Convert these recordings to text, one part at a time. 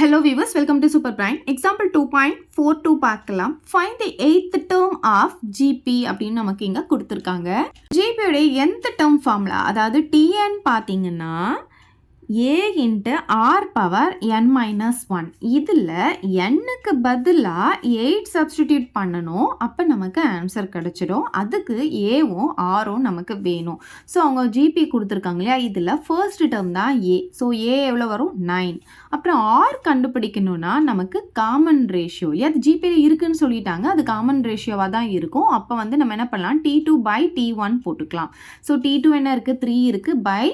Hello viewers, welcome to Super Prime. Example 2.42 பார்க்கலாம். Find the 8th term of GP அப்படின்னு நமக்கு இங்க கொடுத்திருக்காங்க. GP உடைய nth term formula, அதாவது Tn பார்த்தீங்கன்னா a into r power n minus 1. இதில் nக்கு பதிலாக 8 substitute பண்ணணும். அப்போ நமக்கு ஆன்சர் கிடைச்சிடும். அதுக்கு ஏவும் ஆரும் நமக்கு வேணும். ஸோ அவங்க ஜிபி கொடுத்துருக்காங்க இல்லையா, இதில் ஃபர்ஸ்ட் டேர்ம் தான் ஏ. ஸோ ஏ எவ்வளோ வரும்? 9. அப்புறம் ஆர் கண்டுபிடிக்கணும்னா நமக்கு காமன் ரேஷியோ, அது ஜிபியில் இருக்குன்னு சொல்லிட்டாங்க, அது காமன் ரேஷியோவாக தான் இருக்கும். அப்போ வந்து நம்ம என்ன பண்ணலாம், T2/T1 போட்டுக்கலாம். ஸோ T2 என்ன இருக்குது? 3 இருக்குது, பை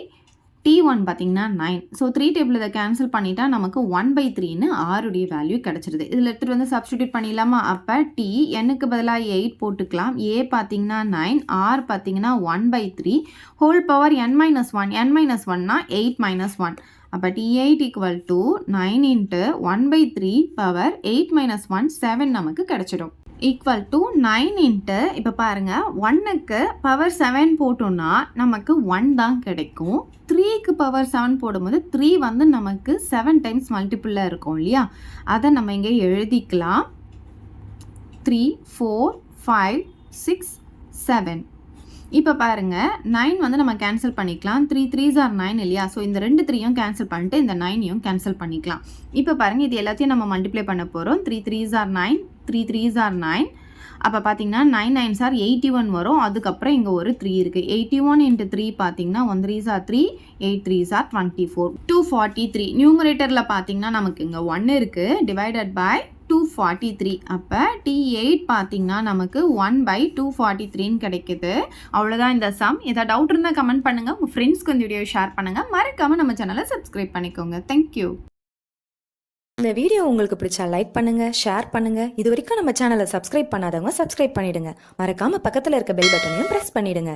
T1 பார்த்தீங்கன்னா 9. ஸோ 3 டேபிள் இதை கேன்சல் பண்ணிட்டா நமக்கு 1/3ன்னு ஆருடைய வேல்யூ கிடச்சிருது. இதில் எடுத்துகிட்டு வந்து சப்ஸ்டியூட் பண்ணிடலாமா? அப்போ T என்னுக்கு பதிலாக 8 போட்டுக்கலாம். ஏ பார்த்தீங்கன்னா 9, ஆர் பார்த்தீங்கன்னா 1/3 ஹோல் பவர் n-1. n-1னா 8 - 1. அப்போ T8 = 9 into 1/3 பவர் 8 - 1 7 நமக்கு கிடச்சிடும். ஈக்குவல் டு 9 into இப்போ பாருங்கள், 1க்கு பவர் 7 போட்டோம்னா நமக்கு 1 தான் கிடைக்கும். 3க்கு பவர் 7 போடும்போது 3 வந்து நமக்கு 7 டைம்ஸ் மல்டிபிளில் இருக்கும் இல்லையா, அதை நம்ம இங்கே எழுதிக்கலாம். 3 4 5 6 7. இப்போ பாருங்கள், 9 வந்து நம்ம கேன்சல் பண்ணிக்கலாம். 3 3s are 9 இல்லையா, ஸோ இந்த 2 3யும் கேன்சல் பண்ணிட்டு இந்த 9யும் கேன்சல் பண்ணிக்கலாம். இப்போ பாருங்கள், இது எல்லாத்தையும் நம்ம மல்டிப்ளை பண்ண போகிறோம். 3 3s are 9, 3 3s are 9. அப்போ பார்த்தீங்கன்னா 9 9s are 81 வரும். அதுக்கப்புறம் இங்கே ஒரு 3 இருக்குது. 81 into 3 பார்த்தீங்கன்னா 1 3s are 3, 8 3s are 24. 243 நியூமரேட்டரில் பார்த்தீங்கன்னா நமக்கு இங்கே 1 இருக்குது, டிவைடட் பை 243. அப்போ T8 பார்த்தீங்கன்னா நமக்கு 1/243ன்னு கிடைக்குது. அவ்வளோதான் இந்த சம். ஏதாவது டவுட் இருந்தால் கமெண்ட் பண்ணுங்கள், உங்கள் ஃப்ரெண்ட்ஸ்க்கு இந்த வீடியோ ஷேர் பண்ணுங்கள், மறக்காமல் நம்ம சேனலை சப்ஸ்கிரைப் பண்ணிக்கோங்க. தேங்க்யூ. இந்த வீடியோ உங்களுக்கு பிடிச்சா லைக் பண்ணுங்க, ஷேர் பண்ணுங்க. இது வரைக்கும் நம்ம சேனலை சப்ஸ்கிரைப் பண்ணாதவங்க சப்ஸ்கிரைப் பண்ணிடுங்க. மறக்காம பக்கத்தில் இருக்க பெல் பட்டனையும் பிரஸ் பண்ணிடுங்க.